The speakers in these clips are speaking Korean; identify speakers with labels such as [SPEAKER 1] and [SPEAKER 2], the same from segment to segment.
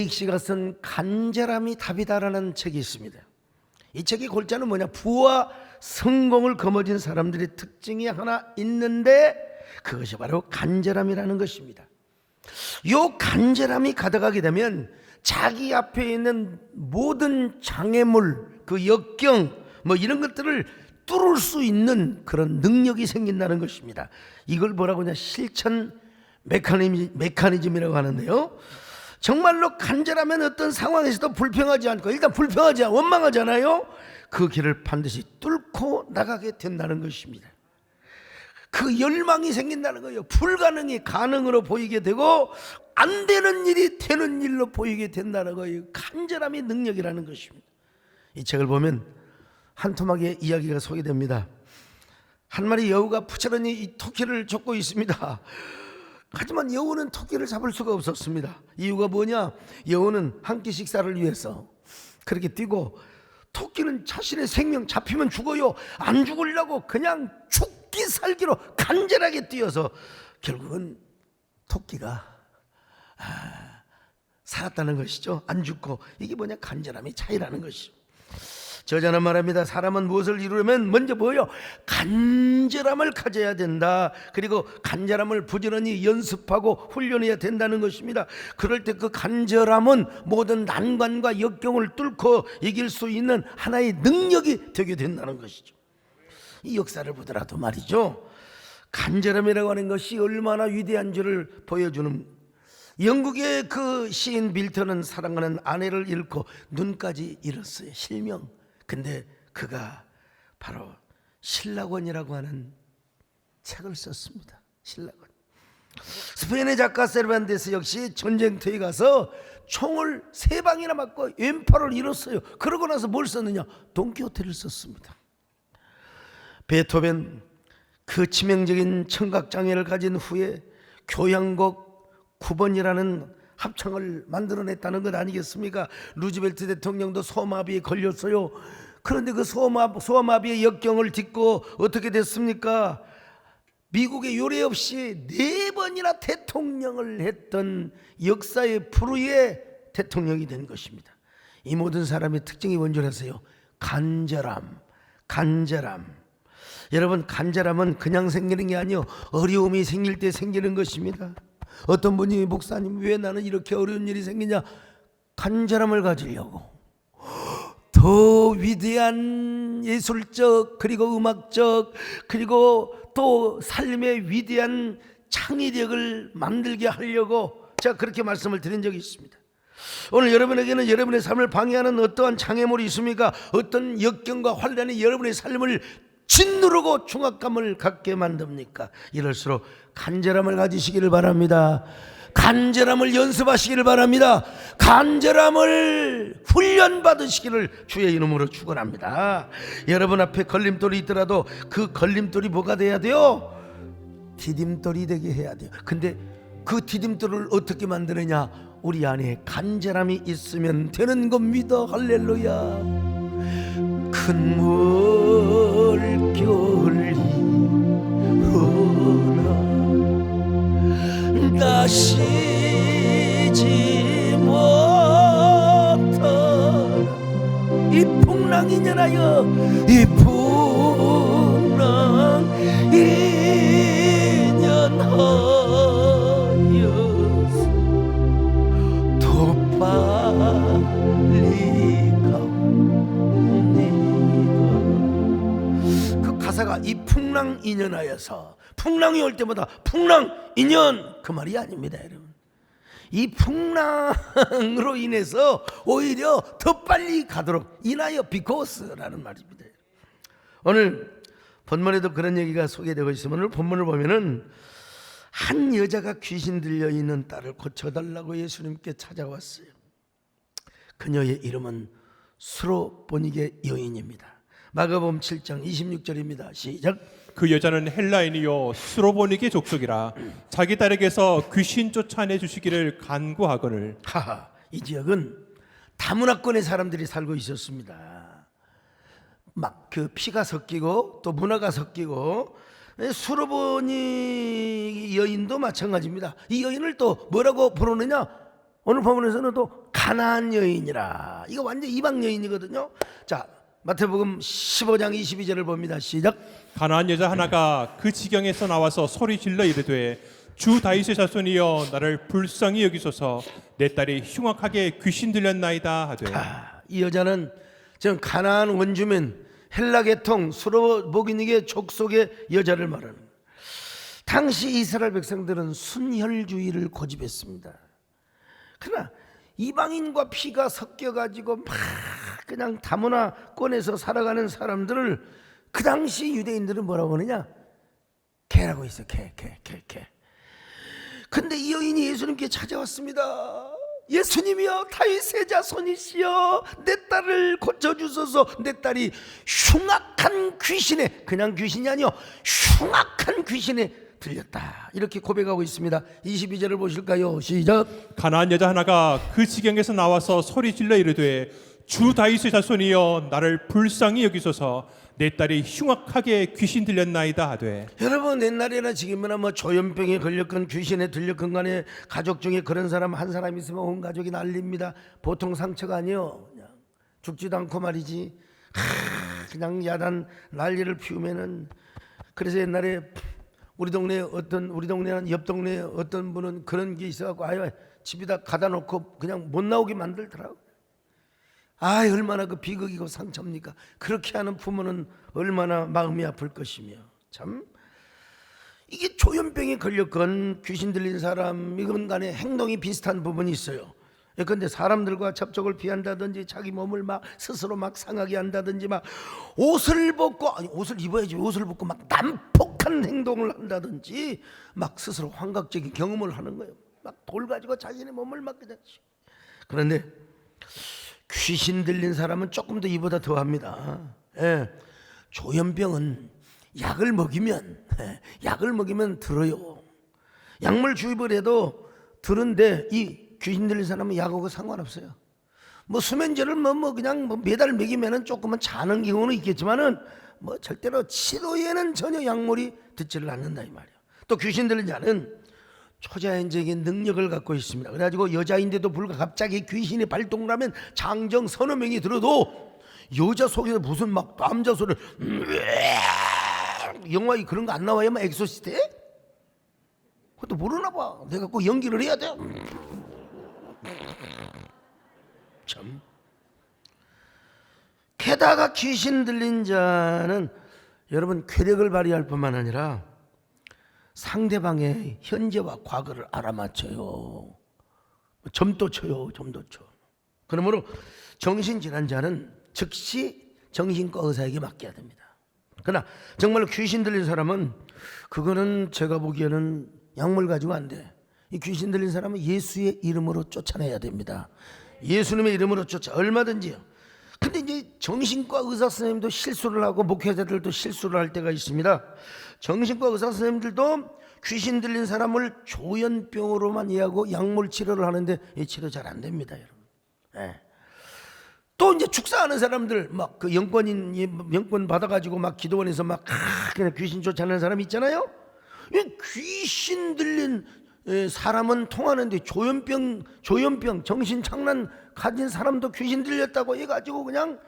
[SPEAKER 1] 레이크 씨가 쓴 간절함이 답이다라는 책이 있습니다. 이 책의 골자는 뭐냐? 부와 성공을 거머쥔 사람들의 특징이 하나 있는데 그것이 바로 간절함이라는 것입니다. 이 간절함이 가득하게 되면 자기 앞에 있는 모든 장애물, 그 역경 뭐 이런 것들을 뚫을 수 있는 그런 능력이 생긴다는 것입니다. 이걸 뭐라고 하냐? 실천 메커니즘이라고 하는데요. 정말로 간절하면 어떤 상황에서도 불평하지 않고, 일단 불평하지 않고 원망하잖아요. 그 길을 반드시 뚫고 나가게 된다는 것입니다. 그 열망이 생긴다는 거예요. 불가능이 가능으로 보이게 되고 안 되는 일이 되는 일로 보이게 된다는 거예요. 간절함이 능력이라는 것입니다. 이 책을 보면 한 토막의 이야기가 소개됩니다. 한 마리 여우가 부지런히 이 토끼를 쫓고 있습니다. 하지만 여우는 토끼를 잡을 수가 없었습니다. 이유가 뭐냐? 여우는 한 끼 식사를 위해서 그렇게 뛰고, 토끼는 자신의 생명 잡히면 죽어요. 안 죽으려고 그냥 죽기 살기로 간절하게 뛰어서 결국은 토끼가 살았다는 것이죠. 안 죽고. 이게 뭐냐? 간절함의 차이라는 것이죠. 저자는 말합니다. 사람은 무엇을 이루려면 먼저 뭐예요? 간절함을 가져야 된다. 그리고 간절함을 부지런히 연습하고 훈련해야 된다는 것입니다. 그럴 때 그 간절함은 모든 난관과 역경을 뚫고 이길 수 있는 하나의 능력이 되게 된다는 것이죠. 이 역사를 보더라도 말이죠, 간절함이라고 하는 것이 얼마나 위대한 줄을 보여주는, 영국의 그 시인 밀턴은 사랑하는 아내를 잃고 눈까지 잃었어요. 실명. 근데 그가 바로 신라권이라고 하는 책을 썼습니다. 신라권. 스페인의 작가 세르반테스 역시 전쟁터에 가서 총을 3방이나 맞고 왼팔을 잃었어요. 그러고 나서 뭘 썼느냐? 돈키호테를 썼습니다. 베토벤, 그 치명적인 청각장애를 가진 후에 교향곡 9번이라는 합창을 만들어냈다는 것 아니겠습니까? 루즈벨트 대통령도 소아마비에 걸렸어요. 그런데 그 소아마비의 역경을 딛고 어떻게 됐습니까? 미국의 요례 없이 4번이나 대통령을 했던 역사의 불후의 대통령이 된 것입니다. 이 모든 사람의 특징이 뭔지라서요, 간절함. 여러분, 간절함은 그냥 생기는 게 아니요, 어려움이 생길 때 생기는 것입니다. 어떤 분이, 목사님 왜 나는 이렇게 어려운 일이 생기냐? 간절함을 가지려고 더 위대한 예술적, 그리고 음악적, 그리고 또 삶의 위대한 창의력을 만들게 하려고 제가 그렇게 말씀을 드린 적이 있습니다. 오늘 여러분에게는 여러분의 삶을 방해하는 어떠한 장애물이 있습니까? 어떤 역경과 환난이 여러분의 삶을 짓누르고 중압감을 갖게 만듭니까? 이럴수록 간절함을 가지시기를 바랍니다. 간절함을 연습하시기를 바랍니다. 간절함을 훈련받으시기를 주의 이름으로 축원합니다. 여러분 앞에 걸림돌이 있더라도 그 걸림돌이 뭐가 돼야 돼요? 디딤돌이 되게 해야 돼요. 근데 그 디딤돌을 어떻게 만드느냐? 우리 안에 간절함이 있으면 되는 겁니다. 할렐루야. 큰 물결이 오나 다시지 못한 이 풍랑이냐나요, 이 풍랑 인연하여서 더 빨리 그 가사가 이 풍랑 인연하여서, 풍랑이 올 때마다 풍랑 인연, 그 말이 아닙니다. 여러분, 이 풍랑으로 인해서 오히려 더 빨리 가도록 인하여 비코스라는 말입니다. 오늘 본문에도 그런 얘기가 소개되고 있으면, 오늘 본문을 보면은 한 여자가 귀신 들려 있는 딸을 고쳐달라고 예수님께 찾아왔어요. 그녀의 이름은 수로보니게 여인입니다. 마가복음 7장 26절입니다. 시작.
[SPEAKER 2] 그 여자는 헬라인이요 수로보니게 족속이라 자기 딸에게서 귀신 쫓아내 주시기를 간구하거늘.
[SPEAKER 1] 하하, 이 지역은 다문화권의 사람들이 살고 있었습니다. 막 그 피가 섞이고 또 문화가 섞이고, 수로보니 여인도 마찬가지입니다. 이 여인을 또 뭐라고 부르느냐? 오늘 본문에서는 또 가나안 여인이라. 이거 완전 이방 여인이거든요. 자, 마태복음 15장 22절을 봅니다. 시작.
[SPEAKER 2] 가나안 여자 하나가 그 지경에서 나와서 소리 질러 이르되 주 다윗의 자손이여 나를 불쌍히 여기소서 내 딸이 흉악하게 귀신 들렸나이다 하되.
[SPEAKER 1] 이 여자는 지금 가나안 원주민 헬라 계통 수로보기닉의 족속의 여자를 말하는 거예요. 당시 이스라엘 백성들은 순혈주의를 고집했습니다. 그러나 이방인과 피가 섞여가지고 막 그냥 다문화 꺼내서 살아가는 사람들을 그 당시 유대인들은 뭐라고 하느냐? 개라고 했어요. 개. 근데 이 여인이 예수님께 찾아왔습니다. 예수님이여 다윗의 자손이시여 내 딸을 고쳐주소서. 내 딸이 흉악한 귀신에, 그냥 귀신이 아니요 흉악한 귀신에 들렸다. 이렇게 고백하고 있습니다. 22절을 보실까요? 시작.
[SPEAKER 2] 가나안 여자 하나가 그 지경에서 나와서 소리 질러 이르되 주 다윗의 자손이여 나를 불쌍히 여기소서 내 딸이 흉악하게 귀신 들렸나이다 하되.
[SPEAKER 1] 여러분 옛날에나 지금이나 뭐 조현병에 걸렸건 귀신에 들렸건 간에 가족 중에 그런 사람 한 사람 있으면 온 가족이 난립니다. 보통 상처가 아니요 그냥 죽지도 않고 말이지 그냥 야단 난리를 피우면은. 그래서 옛날에 우리 동네는 옆 동네에 어떤 분은 그런 게 있어갖고 아예 집에다 가다 놓고 그냥 못 나오게 만들더라고. 아, 얼마나 그 비극이고 상처입니까? 그렇게 하는 부모는 얼마나 마음이 아플 것이며. 참 이게 조현병에 걸렸건 귀신 들린 사람이건 간에 행동이 비슷한 부분이 있어요. 예컨대 사람들과 접촉을 피한다든지 자기 몸을 막 스스로 막 상하게 한다든지 막 옷을 벗고, 아니 옷을 입어야지, 옷을 벗고 막 난폭한 행동을 한다든지 막 스스로 환각적인 경험을 하는 거예요. 막 돌 가지고 자신의 몸을 막 그냥. 그런데 귀신 들린 사람은 조금 더 이보다 더합니다. 조현병은 약을 먹이면 들어요. 약물 주입을 해도 들은데 이 귀신 들린 사람은 약하고 상관없어요. 뭐 수면제를 그냥 매달 먹이면은 조금은 자는 경우는 있겠지만은 뭐 절대로 치료에는 전혀 약물이 듣지를 않는다 이 말이에요. 또 귀신 들린 자는 초자연적인 능력을 갖고 있습니다. 그래가지고 여자인데도 불구하고 갑자기 귀신이 발동을 하면 장정 서너 명이 들어도 여자 속에서 무슨 막 남자 소리를 영화에 그런 거 안 나와요? 막 엑소시스트? 그것도 모르나 봐. 내가 꼭 연기를 해야 돼. 참. 게다가 귀신 들린 자는 여러분 쾌력을 발휘할 뿐만 아니라 상대방의 현재와 과거를 알아맞혀요. 점도 쳐요. 그러므로 정신질환자는 즉시 정신과 의사에게 맡겨야 됩니다. 그러나 정말로 귀신 들린 사람은 그거는 제가 보기에는 약물 가지고 안 돼. 이 귀신 들린 사람은 예수의 이름으로 쫓아내야 됩니다. 예수님의 이름으로 얼마든지요. 근데 이제 정신과 의사 선생님도 실수를 하고 목회자들도 실수를 할 때가 있습니다. 정신과 의사 선생님들도 귀신 들린 사람을 조현병으로만 이해하고 약물 치료를 하는데 이 치료 잘 안 됩니다, 여러분. 또 이제 축사하는 사람들 막 그 영권 받아가지고 막 기도원에서 막 그냥 귀신 쫓아내는 사람 있잖아요. 이 귀신 들린 사람은 통하는데 조현병 정신착란 가진 사람도 귀신 들렸다고 해가지고 그냥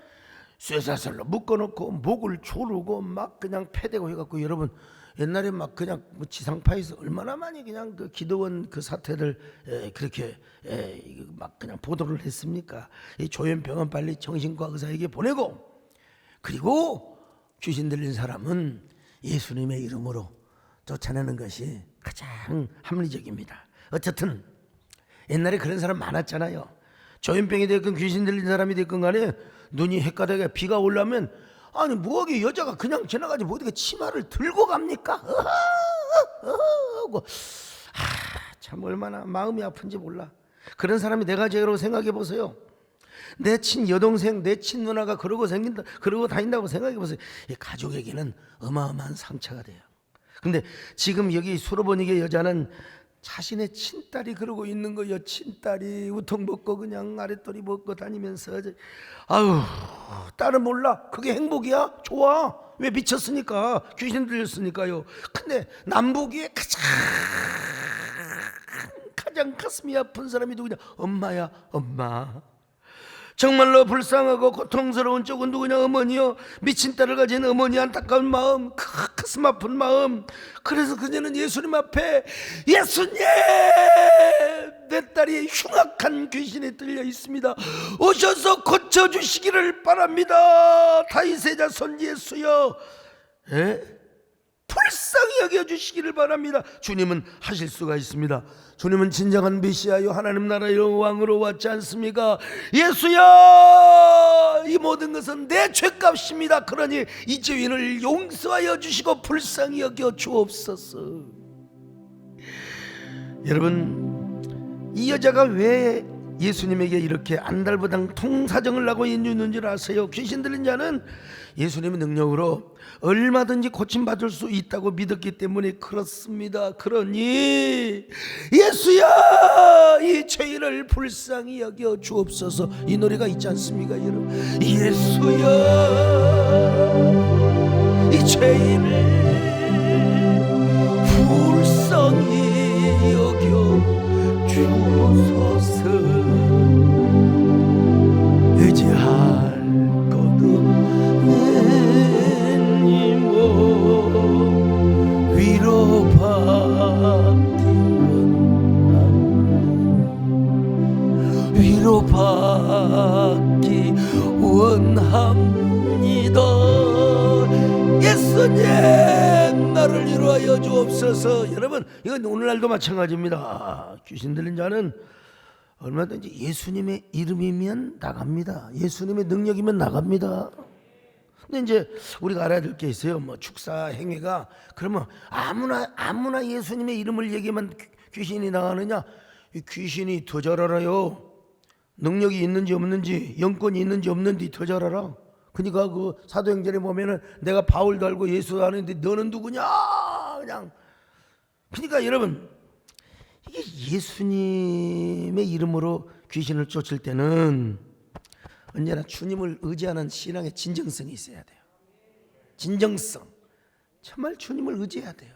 [SPEAKER 1] 쇠사슬로 묶어놓고 목을 조르고 막 그냥 패대고 해갖고 여러분 옛날에 막 그냥 뭐 지상파에서 얼마나 많이 그냥 그 기도원 그 사태들 그렇게 막 그냥 보도를 했습니까? 이 조현병은 빨리 정신과 의사에게 보내고, 그리고 귀신 들린 사람은 예수님의 이름으로 쫓아내는 것이 가장 합리적입니다. 어쨌든 옛날에 그런 사람 많았잖아요. 조현병이 됐건 귀신 들린 사람이 됐건 간에 눈이 헷가닥에 비가 올라면 아니 뭐하게 여자가 그냥 지나가지 뭐 어떻게 치마를 들고 갑니까? 참 얼마나 마음이 아픈지 몰라. 그런 사람이 내가 제로 생각해 보세요. 내 친 여동생, 내 친 누나가 그러고 다닌다고 생각해 보세요. 이 가족에게는 어마어마한 상처가 돼요. 근데 지금 여기 수로보니게 여자는 자신의 친딸이 그러고 있는 거예요. 친딸이 우통 벗고 그냥 아랫도리 벗고 다니면서 아유 딸은 몰라. 그게 행복이야? 좋아. 왜? 미쳤으니까. 귀신 들렸으니까요. 근데 남북이 가장 가장 가슴이 아픈 사람이 누구냐? 엄마야, 엄마. 정말로 불쌍하고 고통스러운 쪽은 누구냐? 어머니요. 미친 딸을 가진 어머니 안타까운 마음, 가슴 아픈 마음. 그래서 그녀는 예수님 앞에, 예수님, 내 딸이 흉악한 귀신에 들려 있습니다. 오셔서 고쳐주시기를 바랍니다. 다윗의 자손 예수여, 불쌍히 여겨주시기를 바랍니다. 주님은 하실 수가 있습니다. 주님은 진정한 메시아요, 하나님 나라의 왕으로 왔지 않습니까? 예수여, 이 모든 것은 내 죄값입니다. 그러니 이 죄인을 용서하여 주시고 불쌍히 여겨 주옵소서. 여러분, 이 여자가 왜 예수님에게 이렇게 안달부당 통사정을 하고 있는 줄 아세요? 귀신 들린 자는 예수님의 능력으로 얼마든지 고침받을 수 있다고 믿었기 때문에 그렇습니다. 그러니 예수야, 이 죄인을 불쌍히 여겨 주옵소서. 이 노래가 있지 않습니까, 여러분? 예수야, 이 죄인을 불쌍히 여겨 주옵소서. 의지할 것 없네니모 위로받기 원합니다. 예수님, 나를 위로하여 주옵소서. 여러분, 이건 오늘날도 마찬가지입니다. 귀신 들린 자는 얼마든지 예수님의 이름이면 나갑니다. 예수님의 능력이면 나갑니다. 근데 이제 우리가 알아야 될 게 있어요. 뭐 축사 행위가 그러면 아무나 예수님의 이름을 얘기하면 귀신이 나가느냐? 이 귀신이 더 잘 알아요. 능력이 있는지 없는지, 영권이 있는지 없는지 더 잘 알아. 그러니까 그 사도행전에 보면은 내가 바울도 알고 예수도 아는데 너는 누구냐? 그냥. 그러니까 여러분, 이게 예수님의 이름으로 귀신을 쫓을 때는 언제나 주님을 의지하는 신앙의 진정성이 있어야 돼요. 진정성. 정말 주님을 의지해야 돼요.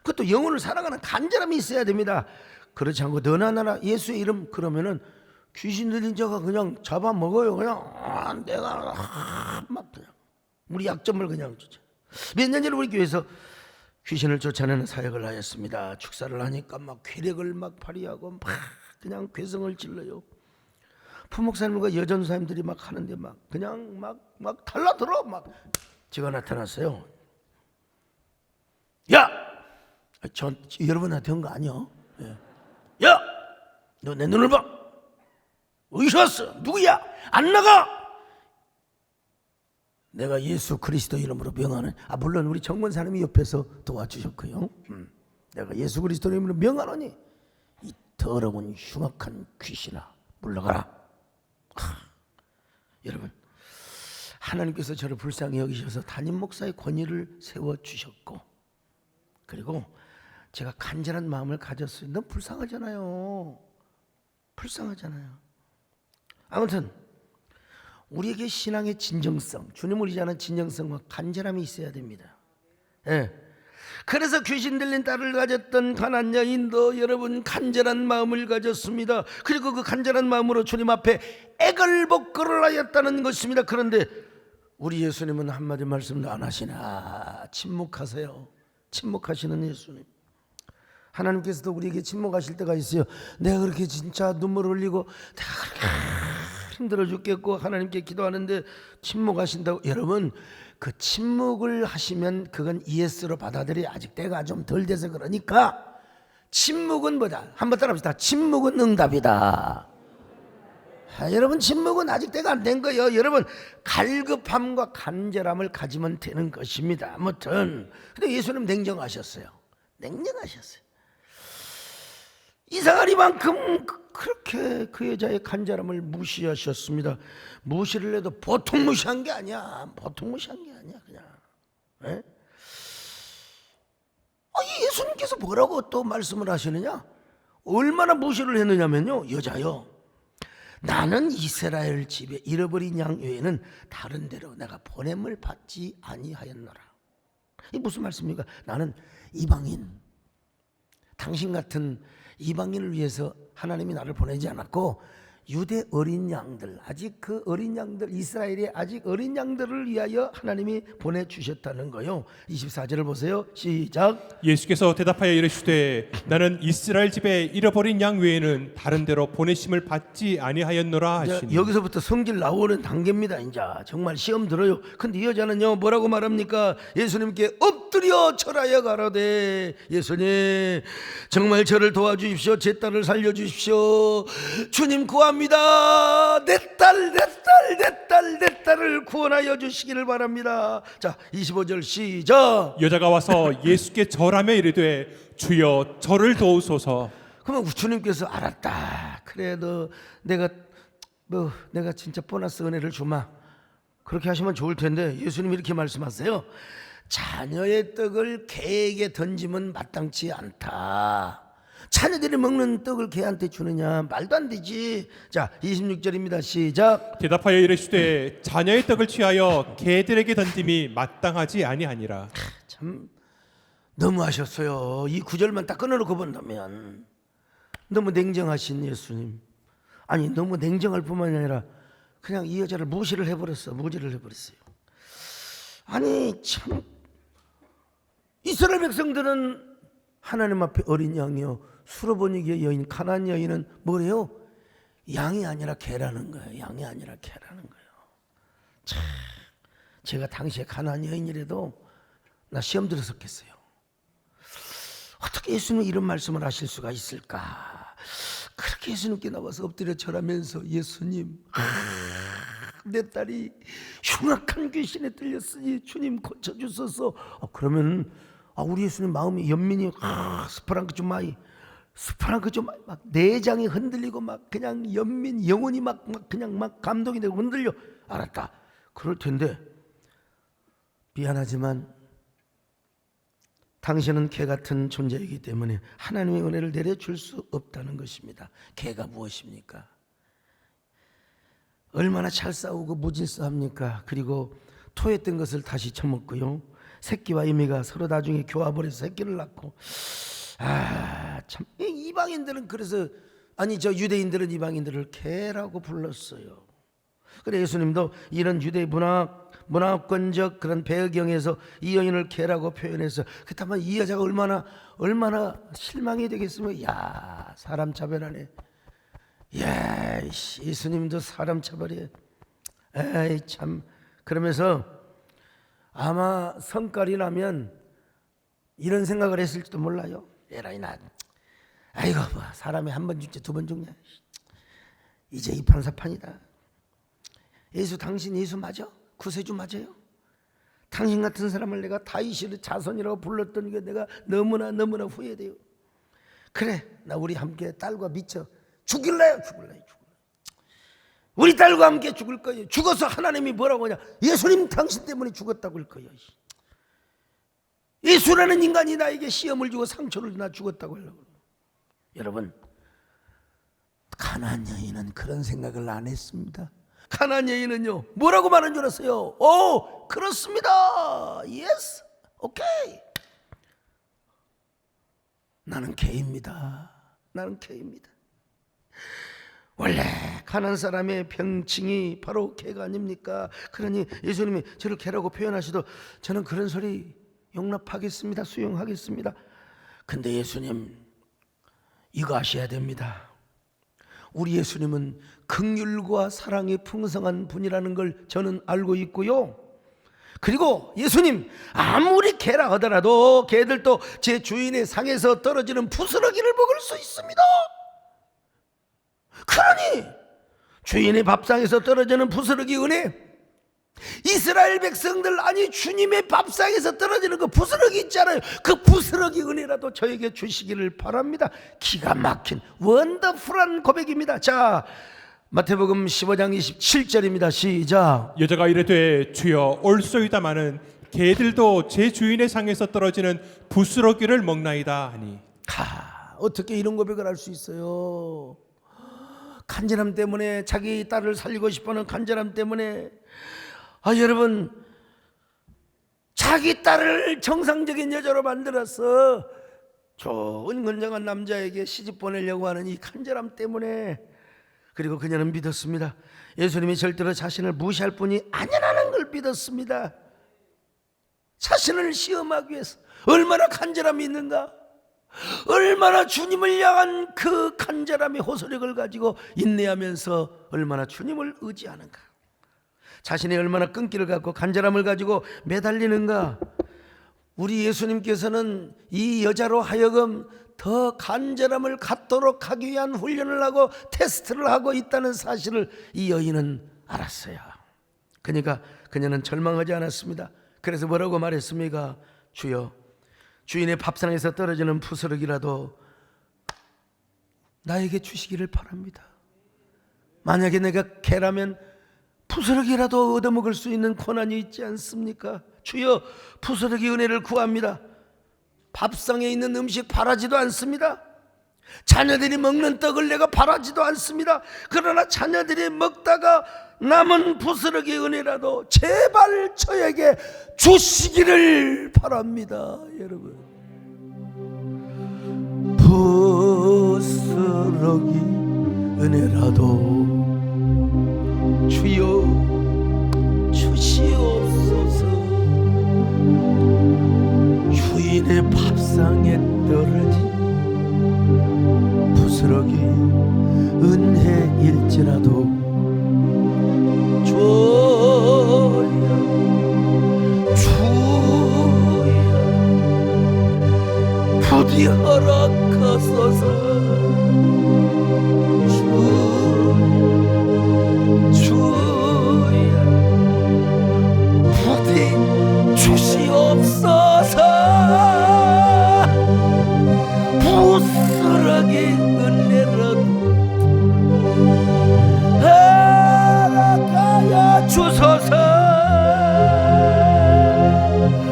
[SPEAKER 1] 그것도 영혼을 사랑하는 간절함이 있어야 됩니다. 그렇지 않고 너나 나나 예수의 이름 그러면은 귀신 들린 자가 그냥 잡아먹어요. 그냥 내가 막 그냥 우리 약점을 그냥 쫓아. 몇 년 전에 우리 교회에서 귀신을 쫓아내는 사역을 하였습니다. 축사를 하니까 막 괴력을 막 발휘하고 막 그냥 괴성을 질러요. 부목사님과 여전사님들이 막 하는데 막 그냥 막 달라들어. 막 제가 나타났어요. 야, 여러분한테 한 거 아니야? 야, 너 내 눈을 봐. 어디서 왔어? 누구야? 안 나가. 내가 예수 그리스도 이름으로 명하는, 물론 우리 정권사님이 옆에서 도와주셨고요. 내가 예수 그리스도 이름으로 명하노니 이 더러운 흉악한 귀신아 물러가라. 여러분, 하나님께서 저를 불쌍히 여기셔서 담임 목사의 권위를 세워주셨고, 그리고 제가 간절한 마음을 가졌어요. 너무 불쌍하잖아요. 아무튼 우리에게 신앙의 진정성, 주님을 의지하는 진정성과 간절함이 있어야 됩니다. 그래서 귀신 들린 딸을 가졌던 가난 여인도 여러분 간절한 마음을 가졌습니다. 그리고 그 간절한 마음으로 주님 앞에 애걸복걸을 하였다는 것입니다. 그런데 우리 예수님은 한마디 말씀도 안 하시나 침묵하세요. 침묵하시는 예수님. 하나님께서도 우리에게 침묵하실 때가 있어요. 내가 그렇게 진짜 눈물을 흘리고 내가 그렇게 힘들어 죽겠고 하나님께 기도하는데 침묵하신다고. 여러분, 그 침묵을 하시면 그건 ES로 받아들여야 아직 때가 좀 덜 돼서 그러니까 침묵은 뭐다? 한번 따라합시다. 침묵은 응답이다. 여러분, 침묵은 아직 때가 안 된 거예요. 여러분, 갈급함과 간절함을 가지면 되는 것입니다. 아무튼 근데 예수님 냉정하셨어요. 이상하리만큼 그렇게 그 여자의 간절함을 무시하셨습니다. 무시를 해도 보통 무시한 게 아니야. 그냥. 예수님께서 뭐라고 또 말씀을 하시느냐? 얼마나 무시를 했느냐면요, 여자요, 나는 이스라엘 집에 잃어버린 양 외에는 다른 데로 내가 보냄을 받지 아니하였노라. 이게 무슨 말씀입니까? 나는 이방인, 당신 같은 이방인을 위해서 하나님이 나를 보내지 않았고 유대 어린 양들, 아직 그 어린 양들, 이스라엘의 아직 어린 양들을 위하여 하나님이 보내주셨다는 거요. 24절을 보세요. 시작.
[SPEAKER 2] 예수께서 대답하여 이르시되 나는 이스라엘 집에 잃어버린 양 외에는 다른 데로 보내심을 받지 아니하였노라
[SPEAKER 1] 이제
[SPEAKER 2] 하시니.
[SPEAKER 1] 여기서부터 성질 나오는 단계입니다. 이제 정말 시험 들어요. 근데 이 여자는요 뭐라고 말합니까? 예수님께 엎드려 절하여 가라되 예수님 정말 저를 도와주십시오. 제 딸을 살려주십시오. 주님 구합니다. 내 딸을 구원하여 주시기를 바랍니다. 자 25절 시작.
[SPEAKER 2] 여자가 와서 예수께 절하며 이르되 주여 저를 도우소서.
[SPEAKER 1] 그러면 주님께서 알았다. 그래 내가 진짜 보너스 은혜를 주마. 그렇게 하시면 좋을 텐데 예수님이 이렇게 말씀하세요. 자녀의 떡을 개에게 던지면 마땅치 않다. 자녀들이 먹는 떡을 개한테 주느냐? 말도 안 되지. 자 26절입니다. 시작.
[SPEAKER 2] 대답하여 이르시되 자녀의 떡을 취하여 개들에게 던짐이 마땅하지 아니하니라.
[SPEAKER 1] 참 너무하셨어요. 이 구절만 딱 끊어놓고 본다면 너무 냉정하신 예수님. 아니 너무 냉정할 뿐만이 아니라 그냥 이 여자를 무지를 해버렸어요. 아니 참 이스라엘 백성들은 하나님 앞에 어린 양이요 수로보니기의 여인 가나안 여인은 뭐래요? 양이 아니라 개라는 거예요. 참 제가 당시에 가나안 여인이라도 나 시험 들었었겠어요. 어떻게 예수님은 이런 말씀을 하실 수가 있을까? 그렇게 예수님께 나와서 엎드려 절하면서 예수님 내 딸이 흉악한 귀신에 들렸으니 주님 고쳐주소서. 그러면 우리 예수님 마음이 연민이 스프랑크 좀 많이 막 내장이 흔들리고 막 그냥 연민 영혼이 막 그냥 막 감동이 되고 흔들려. 알았다. 그럴 텐데 미안하지만 당신은 개 같은 존재이기 때문에 하나님의 은혜를 내려줄 수 없다는 것입니다. 개가 무엇입니까? 얼마나 잘 싸우고 무질서합니까? 그리고 토했던 것을 다시 처먹고요. 새끼와 이미가 서로 나중에 교합을 해서 새끼를 낳고 참 이방인들은 그래서 유대인들은 이방인들을 개라고 불렀어요. 그래 예수님도 이런 유대 문화권적 그런 배경에서 이 여인을 개라고 표현해서 그렇다면 이 여자가 얼마나 실망이 되겠으면 사람 차별하네. 예수님도 사람 차별해. 에이 참. 그러면서 아마 성깔이 나면 이런 생각을 했을지도 몰라요. 에라이 나 아이고 뭐 사람이 한 번 죽지 두 번 죽냐. 이제 이판사판이다. 당신 예수 맞아? 구세주 맞아요? 당신 같은 사람을 내가 다윗의 자손이라고 불렀던 게 내가 너무나 후회돼요. 그래 나 우리 함께 딸과 미쳐 죽일래요. 우리 딸과 함께 죽을 거예요. 죽어서 하나님이 뭐라고 하냐? 예수님 당신 때문에 죽었다고 할 거예요. 예수라는 인간이 나에게 시험을 주고 상처를 나 죽었다고 하려고. 여러분 가나안 여인은 그런 생각을 안 했습니다. 가나안 여인은요 뭐라고 말한 줄 아세요? 그렇습니다. 예스 오케이. 나는 개입니다. 원래 가난한 사람의 병칭이 바로 개가 아닙니까? 그러니 예수님이 저를 개라고 표현하시도 저는 그런 소리 용납하겠습니다. 수용하겠습니다. 근데 예수님 이거 아셔야 됩니다. 우리 예수님은 긍휼과 사랑이 풍성한 분이라는 걸 저는 알고 있고요. 그리고 예수님 아무리 개라 하더라도 개들도 제 주인의 상에서 떨어지는 부스러기를 먹을 수 있습니다. 그러니 주인의 밥상에서 떨어지는 부스러기 은혜, 이스라엘 백성들 주님의 밥상에서 떨어지는 그 부스러기 있잖아요. 그 부스러기 은혜라도 저에게 주시기를 바랍니다. 기가 막힌 원더풀한 고백입니다. 자 마태복음 15장 27절입니다. 시작.
[SPEAKER 2] 여자가 이르되 주여 올소이다마는 개들도 제 주인의 상에서 떨어지는 부스러기를 먹나이다 하니.
[SPEAKER 1] 어떻게 이런 고백을 할 수 있어요? 간절함 때문에, 자기 딸을 살리고 싶어하는 간절함 때문에. 여러분 자기 딸을 정상적인 여자로 만들어서 좋은 건장한 남자에게 시집 보내려고 하는 이 간절함 때문에, 그리고 그녀는 믿었습니다. 예수님이 절대로 자신을 무시할 분이 아니라는 걸 믿었습니다. 자신을 시험하기 위해서 얼마나 간절함이 있는가, 얼마나 주님을 향한 그 간절함의 호소력을 가지고 인내하면서 얼마나 주님을 의지하는가, 자신이 얼마나 끈기를 갖고 간절함을 가지고 매달리는가. 우리 예수님께서는 이 여자로 하여금 더 간절함을 갖도록 하기 위한 훈련을 하고 테스트를 하고 있다는 사실을 이 여인은 알았어요. 그러니까 그녀는 절망하지 않았습니다. 그래서 뭐라고 말했습니까? 주여, 주인의 밥상에서 떨어지는 부스러기라도 나에게 주시기를 바랍니다. 만약에 내가 개라면 부스러기라도 얻어먹을 수 있는 고난이 있지 않습니까? 주여, 부스러기 은혜를 구합니다. 밥상에 있는 음식 바라지도 않습니다. 자녀들이 먹는 떡을 내가 바라지도 않습니다. 그러나 자녀들이 먹다가 남은 부스러기 은혜라도 제발 저에게 주시기를 바랍니다. 여러분, 부스러기 은혜라도 주여 주시옵소서. 주인의 밥상에 떨어진 부스러기 은혜일지라도 주여 부디 허락하소서. 주여 부디 주시옵소서. 부스러기 은혜라도 허락하여 주소서.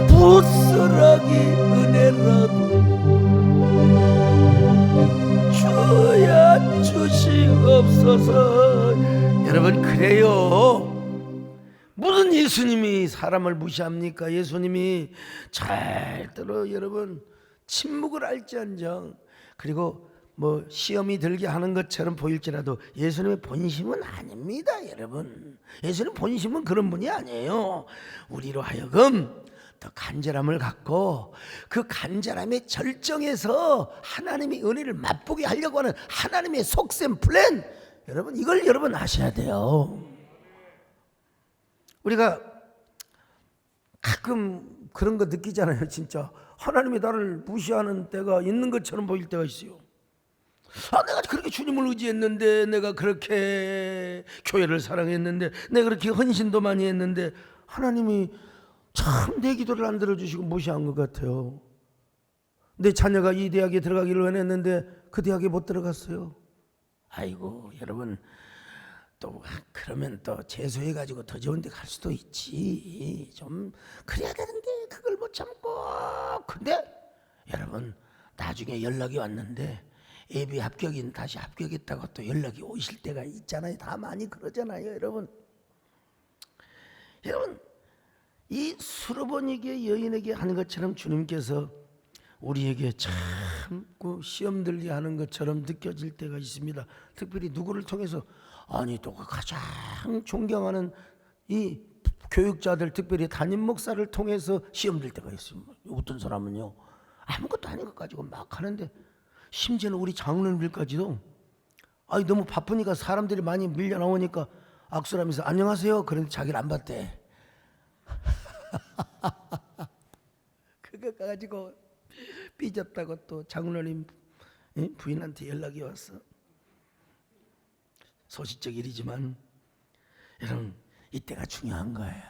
[SPEAKER 1] 부스러기 은혜라도 주여 주시옵소서. 여러분, 그래요. 무슨 예수님이 사람을 무시합니까? 예수님이 절대로 여러분 침묵을 알지언정, 그리고 뭐 시험이 들게 하는 것처럼 보일지라도 예수님의 본심은 아닙니다. 여러분, 예수님 본심은 그런 분이 아니에요. 우리로 하여금 더 간절함을 갖고 그 간절함의 절정에서 하나님의 은혜를 맛보게 하려고 하는 하나님의 속셈 플랜, 여러분 이걸 여러분 아셔야 돼요. 우리가 가끔 그런 거 느끼잖아요. 진짜 하나님이 나를 무시하는 때가 있는 것처럼 보일 때가 있어요. 내가 그렇게 주님을 의지했는데, 내가 그렇게 교회를 사랑했는데, 내가 그렇게 헌신도 많이 했는데 하나님이 참 내 기도를 안 들어주시고 무시한 것 같아요. 내 자녀가 이 대학에 들어가기를 원했는데 그 대학에 못 들어갔어요. 아이고 여러분, 또 그러면 또 재수해가지고 더 좋은 데 갈 수도 있지. 좀 그래야 되는데 그걸 못 참고. 근데 여러분, 나중에 연락이 왔는데 예비 합격인 다시 합격했다고 또 연락이 오실 때가 있잖아요. 다 많이 그러잖아요. 여러분, 이 수르보니게 여인에게 하는 것처럼 주님께서 우리에게 참고 시험 들게 하는 것처럼 느껴질 때가 있습니다. 특별히 누구를 통해서, 아니 또 가장 존경하는 이 교육자들, 특별히 담임 목사를 통해서 시험 들 때가 있습니다. 어떤 사람은요, 아무것도 아닌 것 가지고 막 하는데, 심지어는 우리 장로님들까지도 아니 너무 바쁘니까 사람들이 많이 밀려 나오니까 악수를 하면서 안녕하세요, 그런데 자기를 안 봤대. 그거 가지고 삐졌다고 또 장로님 부인한테 연락이 왔어. 소시적 일이지만 여러분, 이때가 중요한 거예요.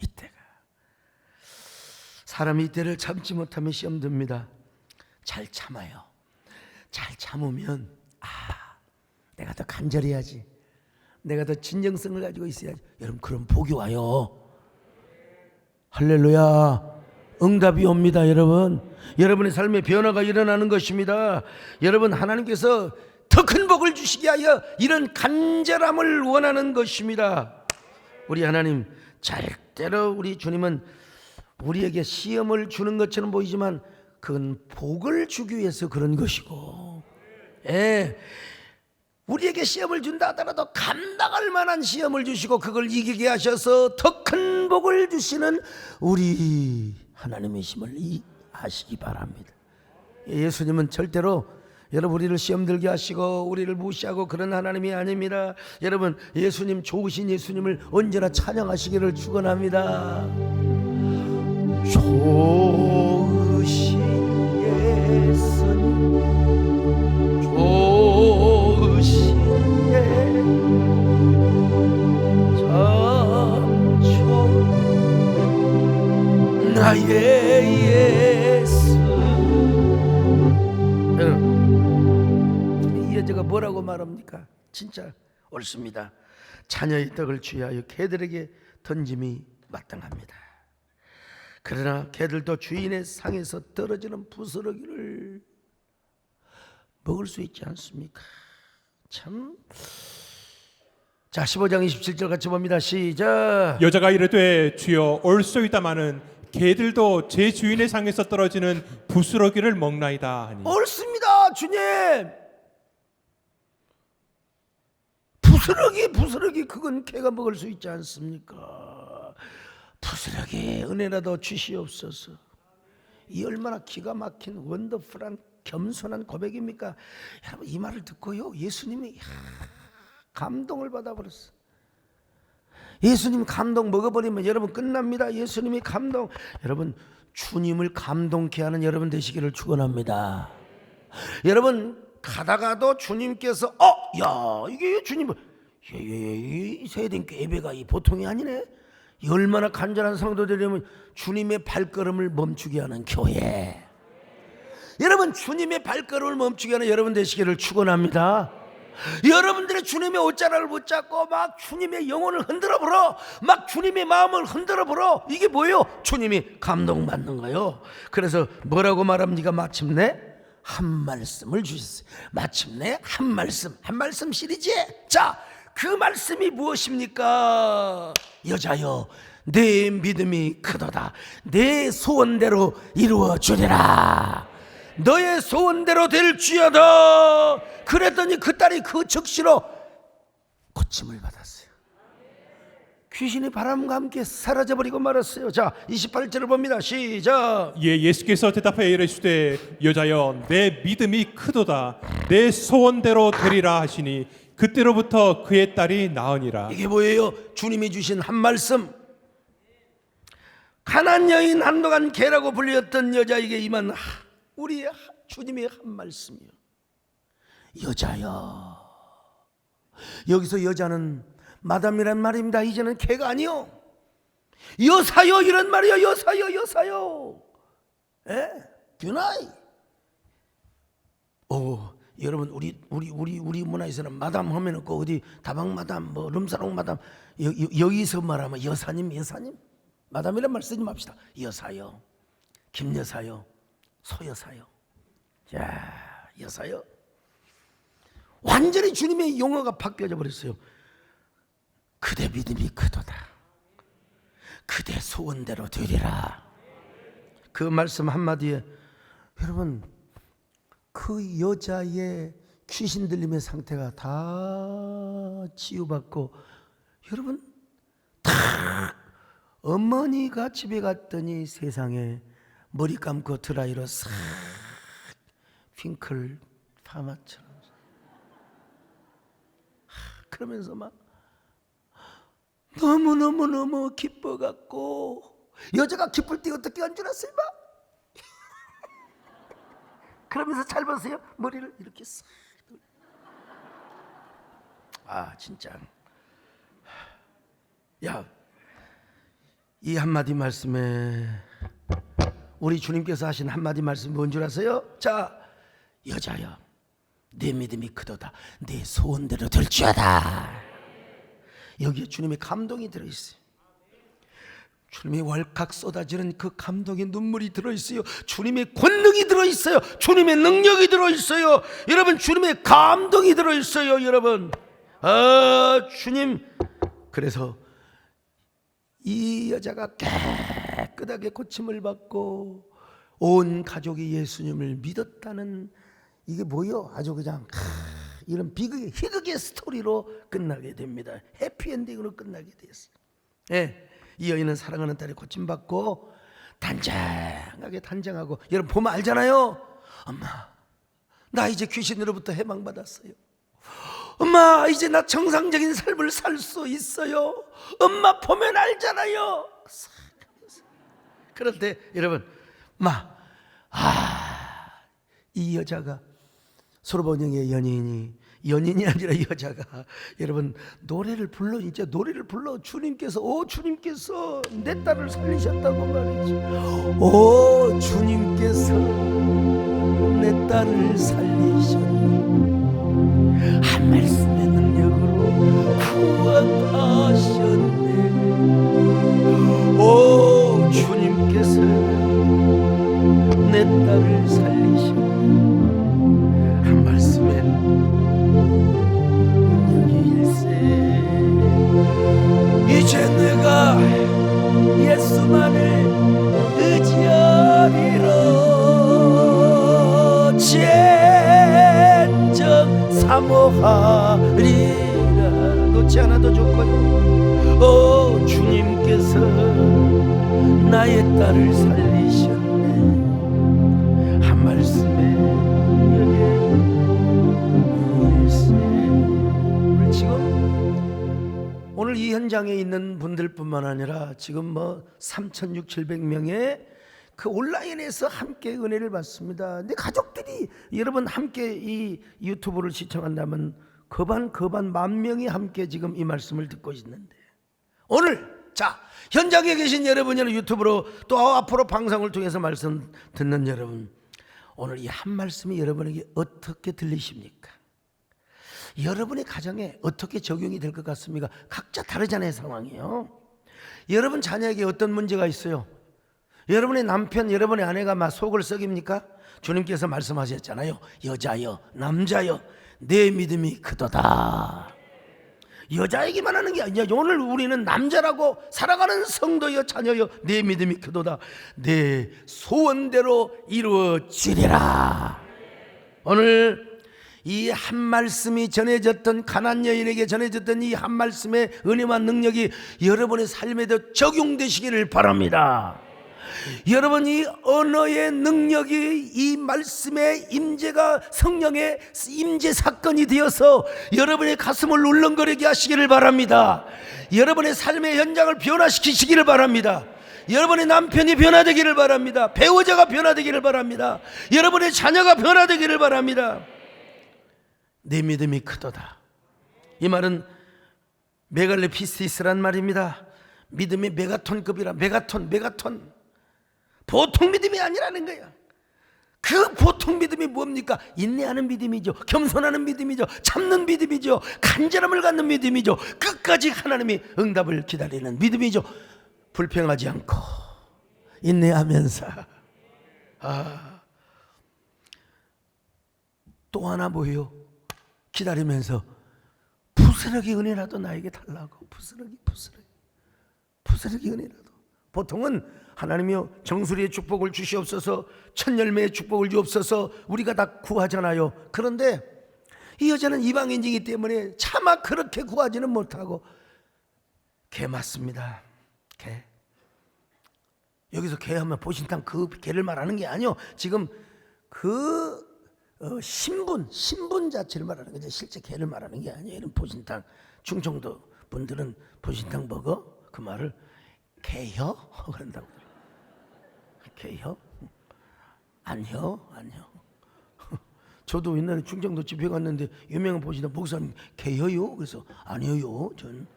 [SPEAKER 1] 이때가 사람이 이때를 참지 못하면 시험 듭니다. 잘 참아요. 잘 참으면 내가 더 간절해야지, 내가 더 진정성을 가지고 있어야지. 여러분, 그럼 복이 와요. 할렐루야. 응답이 옵니다. 여러분의 삶에 변화가 일어나는 것입니다. 여러분, 하나님께서 더 큰 복을 주시기 위하여 이런 간절함을 원하는 것입니다. 우리 하나님, 절대로 우리 주님은 우리에게 시험을 주는 것처럼 보이지만 그건 복을 주기 위해서 그런 것이고, 예, 우리에게 시험을 준다 하더라도 감당할 만한 시험을 주시고 그걸 이기게 하셔서 더 큰 복을 주시는 우리 하나님이심을 아시기 바랍니다. 예수님은 절대로 여러분 우리를 시험 들게 하시고 우리를 무시하고 그런 하나님이 아닙니다. 여러분, 예수님, 좋으신 예수님을 언제나 찬양하시기를 축원합니다. 좋으신 예수님, 좋으신 예수님, 나의 예수. 여러분, 이 여자가 뭐라고 말합니까? 진짜 옳습니다. 자녀의 떡을 취하여 개들에게 던짐이 마땅합니다. 그러나 개들도 주인의 상에서 떨어지는 부스러기를 먹을 수 있지 않습니까? 참. 자, 15장 27절 같이 봅니다. 시작.
[SPEAKER 2] 여자가 이르되 주여 옳소이다마는 개들도 제 주인의 상에서 떨어지는 부스러기를 먹나이다 하니.
[SPEAKER 1] 옳습니다, 주님. 부스러기 그건 개가 먹을 수 있지 않습니까? 부스러기 은혜라도 주시옵소서. 이 얼마나 기가 막힌 원더풀한 겸손한 고백입니까? 여러분, 이 말을 듣고요, 예수님이 감동을 받아버렸어. 예수님 감동 먹어버리면 여러분 끝납니다. 예수님이 감동, 여러분 주님을 감동케 하는 여러분 되시기를 축원합니다. 여러분 가다가도 주님께서 야 이게 주님, 이 세대교 예배가 이 보통이 아니네. 얼마나 간절한 성도들이면 주님의 발걸음을 멈추게 하는 교회. 여러분 주님의 발걸음을 멈추게 하는 여러분 되시기를 축원합니다. 여러분들의 주님의 옷자락을 붙잡고 막 주님의 영혼을 흔들어 보러, 막 주님의 마음을 흔들어 보러. 이게 뭐예요? 주님이 감동받는 거예요. 그래서 뭐라고 말합니까? 마침내 한 말씀을 주셨어요. 마침내 한 말씀 시리즈. 자, 그 말씀이 무엇입니까? 여자여, 내 믿음이 크도다. 내 소원대로 이루어 주리라. 너의 소원대로 될지어다. 그랬더니 그 딸이 그 즉시로 고침을 받았어요. 귀신이 바람과 함께 사라져버리고 말았어요. 자, 28절을 봅니다. 시작.
[SPEAKER 2] 예수께서 대답하여 이르시되 여자여 내 믿음이 크도다. 내 소원대로 되리라 하시니 그때로부터 그의 딸이 나으니라.
[SPEAKER 1] 이게 뭐예요? 주님이 주신 한 말씀. 가난 여인, 한동안 개라고 불렸던 여자에게 임한 우리 주님의 한 말씀이요. 여자여. 여기서 여자는 마담이란 말입니다. 이제는 개가 아니요, 여사여 이런 말이요. 여사여. 균아이. 여러분 우리 문화에서는 마담 하면은 그 어디 다방 마담, 뭐 룸사롱 마담, 여기서 말하면 여사님. 마담이란 말 쓰지 맙시다. 여사여, 김여사여, 소여사여. 자, 여사여. 완전히 주님의 용어가 바뀌어져 버렸어요. 그대 믿음이 크도다. 그대 소원대로 되리라. 그 말씀 한마디에 여러분 그 여자의 귀신 들림의 상태가 다 치유받고, 여러분 탁 어머니가 집에 갔더니 세상에 머리 감고 드라이로 싹 핑클 파마처럼 그러면서 막 너무 기뻐갖고, 여자가 기쁠 때 어떻게 한 줄 아세요? 막 그러면서 잘 보세요. 머리를 이렇게 싹. 진짜. 야, 이 한마디 말씀에 우리 주님께서 하신 한마디 말씀이 뭔 줄 아세요? 자, 여자여 내 믿음이 크도다. 내 소원대로 될지어다. 여기에 주님의 감동이 들어있어요. 주님의 왈칵 쏟아지는 그 감동의 눈물이 들어있어요. 주님의 권능이 들어있어요. 주님의 능력이 들어있어요. 여러분 주님의 감동이 들어있어요. 여러분 주님. 그래서 이 여자가 깨끗하게 고침을 받고 온 가족이 예수님을 믿었다는 이게 뭐요? 아주 그냥 이런 비극의 희극의 스토리로 끝나게 됩니다. 해피엔딩으로 끝나게 됐어요. 예, 이 여인은 사랑하는 딸이 고침받고 단장하게 단장하고, 여러분 보면 알잖아요. 엄마, 나 이제 귀신으로부터 해방받았어요. 엄마, 이제 나 정상적인 삶을 살 수 있어요. 엄마 보면 알잖아요. 그런데 여러분, 이 여자가 소로보니의 연인이 아니라 여자가 여러분 노래를 불러, 이제 노래를 불러. 주님께서 주님께서 내 딸을 살리셨다고 말이지. 오, 주님께서 내 딸을 살리셨니. 한 말씀의 능력으로 구원하셨네. 오, 주님께서 내 딸을 살리셨네. 한 말씀에 능력이 일세. 이제 내가 예수만을 의지하리라. 진정 사모하리라. 놓지 않아도 좋고요. 오, 주님께서 나의 딸을 살리셨네. 한 말씀에 오늘 이 현장에 있는 분들뿐만 아니라 지금 3,600~700명의 그 온라인에서 함께 은혜를 받습니다. 근데 가족들이 여러분 함께 이 유튜브를 시청한다면 거반 10,000명이 함께 지금 이 말씀을 듣고 있는데, 오늘 자 현장에 계신 여러분이나 유튜브로 또 앞으로 방송을 통해서 말씀 듣는 여러분, 오늘 이 한 말씀이 여러분에게 어떻게 들리십니까? 여러분의 가정에 어떻게 적용이 될 것 같습니까? 각자 다르잖아요, 상황이요. 여러분 자녀에게 어떤 문제가 있어요? 여러분의 남편, 여러분의 아내가 막 속을 썩입니까? 주님께서 말씀하셨잖아요. 여자여, 남자여, 내 믿음이 크도다. 여자에게만 하는 게 아니야. 오늘 우리는 남자라고 살아가는 성도여, 자녀여, 내 믿음이 크도다. 내 소원대로 이루어지리라. 오늘 이 한 말씀이 전해졌던, 가나안 여인에게 전해졌던 이 한 말씀의 은혜와 능력이 여러분의 삶에도 적용되시기를 바랍니다. 여러분, 이 언어의 능력이 이 말씀의 임재가 성령의 임재 사건이 되어서 여러분의 가슴을 울렁거리게 하시기를 바랍니다. 여러분의 삶의 현장을 변화시키시기를 바랍니다. 여러분의 남편이 변화되기를 바랍니다. 배우자가 변화되기를 바랍니다. 여러분의 자녀가 변화되기를 바랍니다. 내 믿음이 크도다. 이 말은 메갈레피스티스란 말입니다. 믿음의 메가톤급이라. 메가톤. 보통 믿음이 아니라는 거야. 그 보통 믿음이 뭡니까? 인내하는 믿음이죠. 겸손하는 믿음이죠. 참는 믿음이죠. 간절함을 갖는 믿음이죠. 끝까지 하나님이 응답을 기다리는 믿음이죠. 불평하지 않고 인내하면서. 또 하나 뭐예요? 기다리면서 부스러기 은혜라도 나에게 달라고. 부스러기 은혜라도. 보통은 하나님이여 정수리의 축복을 주시옵소서, 첫 열매의 축복을 주옵소서, 우리가 다 구하잖아요. 그런데 이 여자는 이방인이기 때문에 차마 그렇게 구하지는 못하고, 개 맞습니다. 개. 여기서 개 하면 보신탕 그 개를 말하는 게 아니요. 지금 그 신분 자체를 말하는 거죠. 실제 개를 말하는 게 아니에요. 이런 보신탕, 충청도 분들은 보신탕 먹어? 그 말을 개혀? 그런다고. 개혀? 안혀? 저도 옛날에 충청도 집에 갔는데 유명한 보신탕 목사님 개혀요? 그래서 아니요 전.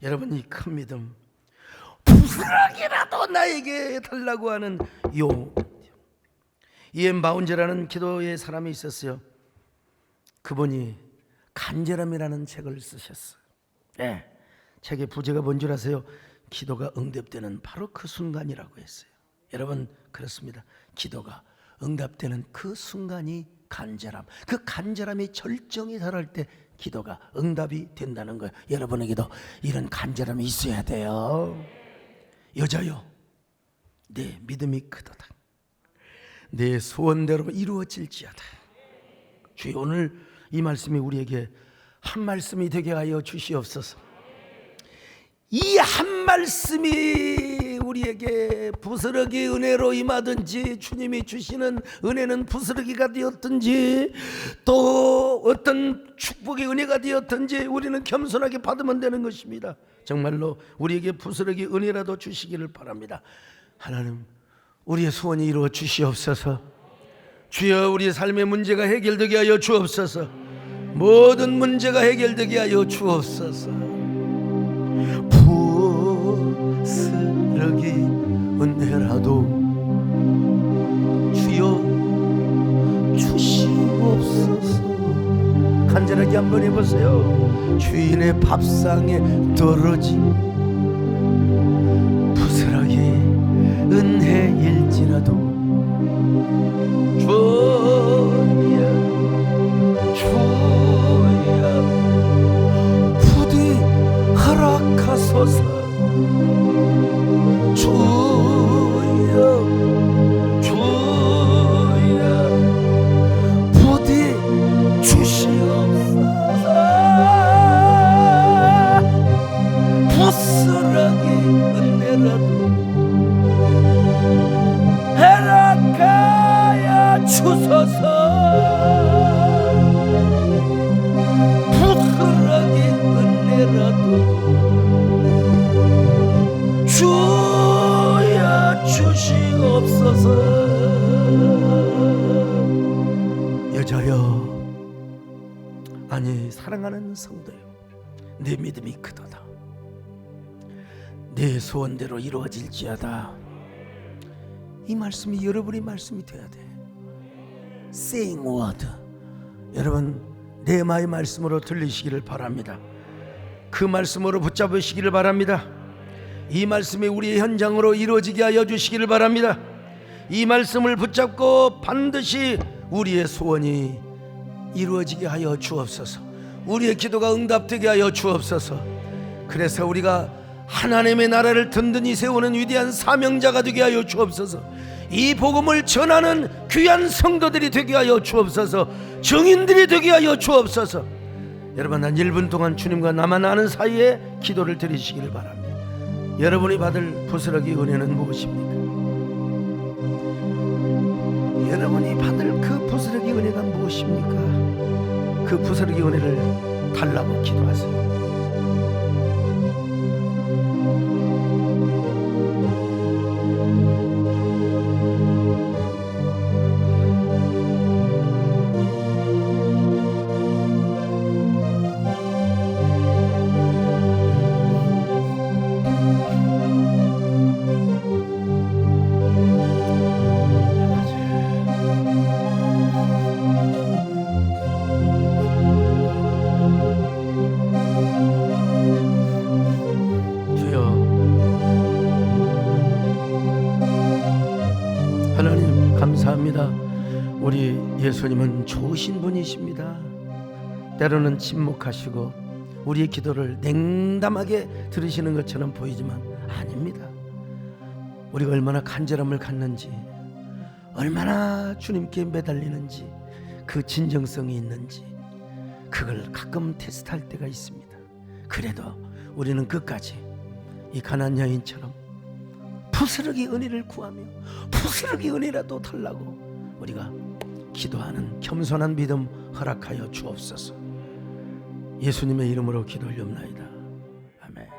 [SPEAKER 1] 여러분, 이 큰 믿음, 부스러기라도 나에게 달라고 하는 이엔 바운제라는 기도의 사람이 있었어요. 그분이 간절함이라는 책을 쓰셨어요. 네, 책의 부제가 뭔 줄 아세요? 기도가 응답되는 바로 그 순간이라고 했어요. 여러분, 그렇습니다. 기도가 응답되는 그 순간이 간절함, 그 간절함이 절정에 달할 때 기도가 응답이 된다는 거예요. 여러분에게도 이런 간절함이 있어야 돼요. 여자여, 내 믿음이 크도다. 내 소원대로 이루어질지어다. 주여, 오늘 이 말씀이 우리에게 한 말씀이 되게 하여 주시옵소서. 이 한 말씀이 우리에게 부스러기 은혜로 임하든지, 주님이 주시는 은혜는 부스러기가 되었든지, 또 어떤 축복의 은혜가 되었든지 우리는 겸손하게 받으면 되는 것입니다. 정말로 우리에게 부스러기 은혜라도 주시기를 바랍니다. 하나님, 우리의 소원이 이루어 주시옵소서. 주여, 우리의 삶의 문제가 해결되게 하여 주옵소서. 모든 문제가 해결되게 하여 주옵소서. 부스러기 은혜라도 주여 주시옵소서. 간절하게 한번 해보세요. 주인의 밥상에 떨어진 부스러기 은혜일지라도 주여 주여 부디 허락하소서. 주여 주여 부디 주시옵소서. 부스러기 은혜라도 허락하여 주소서. 부스러기 은혜라도 주여 주시옵소서. 여자여, 아니 사랑하는 성도여, 내 믿음이 크도다. 내 소원대로 이루어질지어다. 이 말씀이 여러분의 말씀이 되어야 돼. Saying word. 여러분, 내 마의 말씀으로 들리시기를 바랍니다. 그 말씀으로 붙잡으시기를 바랍니다. 이 말씀이 우리의 현장으로 이루어지게 하여 주시기를 바랍니다. 이 말씀을 붙잡고 반드시 우리의 소원이 이루어지게 하여 주옵소서. 우리의 기도가 응답되게 하여 주옵소서. 그래서 우리가 하나님의 나라를 든든히 세우는 위대한 사명자가 되게 하여 주옵소서. 이 복음을 전하는 귀한 성도들이 되게 하여 주옵소서. 증인들이 되게 하여 주옵소서. 여러분, 한 1분 동안 주님과 나만 아는 사이에 기도를 드리시기를 바랍니다. 여러분이 받을 부스러기 은혜는 무엇입니까? 여러분이 받을 그 부스러기 은혜가 무엇입니까? 그 부스러기 은혜를 달라고 기도하세요. 하나님 감사합니다. 우리 예수님은 좋으신 분이십니다. 때로는 침묵하시고 우리의 기도를 냉담하게 들으시는 것처럼 보이지만 아닙니다. 우리가 얼마나 간절함을 갖는지, 얼마나 주님께 매달리는지, 그 진정성이 있는지 그걸 가끔 테스트할 때가 있습니다. 그래도 우리는 끝까지 이 가난안 여인처럼 부스러기 은혜를 구하며 부스러기 은혜라도 달라고 우리가 기도하는 겸손한 믿음 허락하여 주옵소서. 예수님의 이름으로 기도 올리옵나이다. 아멘.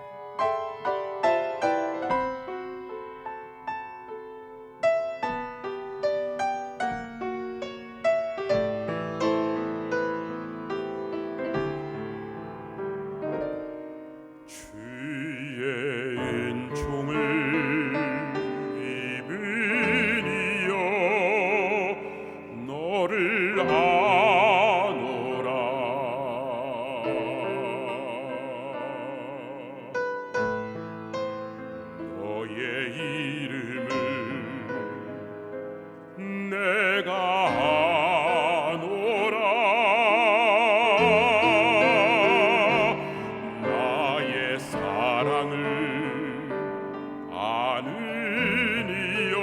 [SPEAKER 3] 주의 은총을 입으니여 너를 아노라. 너의 이름을 내가 아노라. 나의 사랑을 아느니여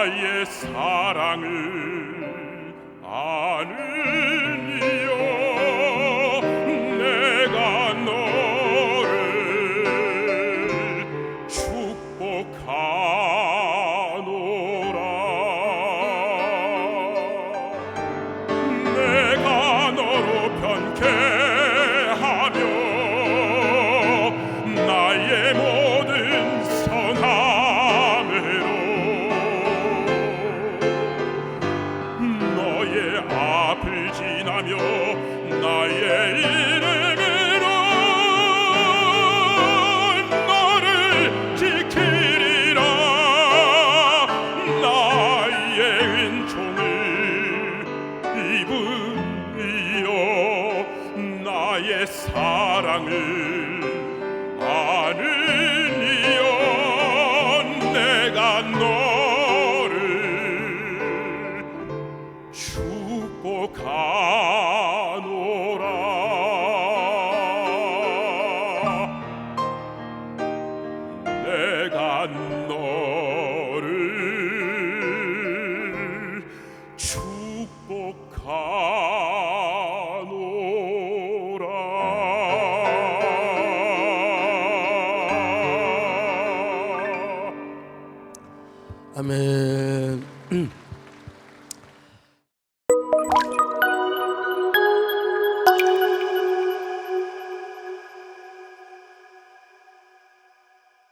[SPEAKER 3] 나의 사랑을 아느니요 내가 너를 축복하노라 내가 너로 변케하며 나의 모든 선함으로 너의 앞을 지나며 나의 이름으로 너를 지키리라 나의 은총을 입으리요 나의 사랑을 아느니요 내가 너를 축복하노라 내가 너를 축복하노라
[SPEAKER 1] 아멘.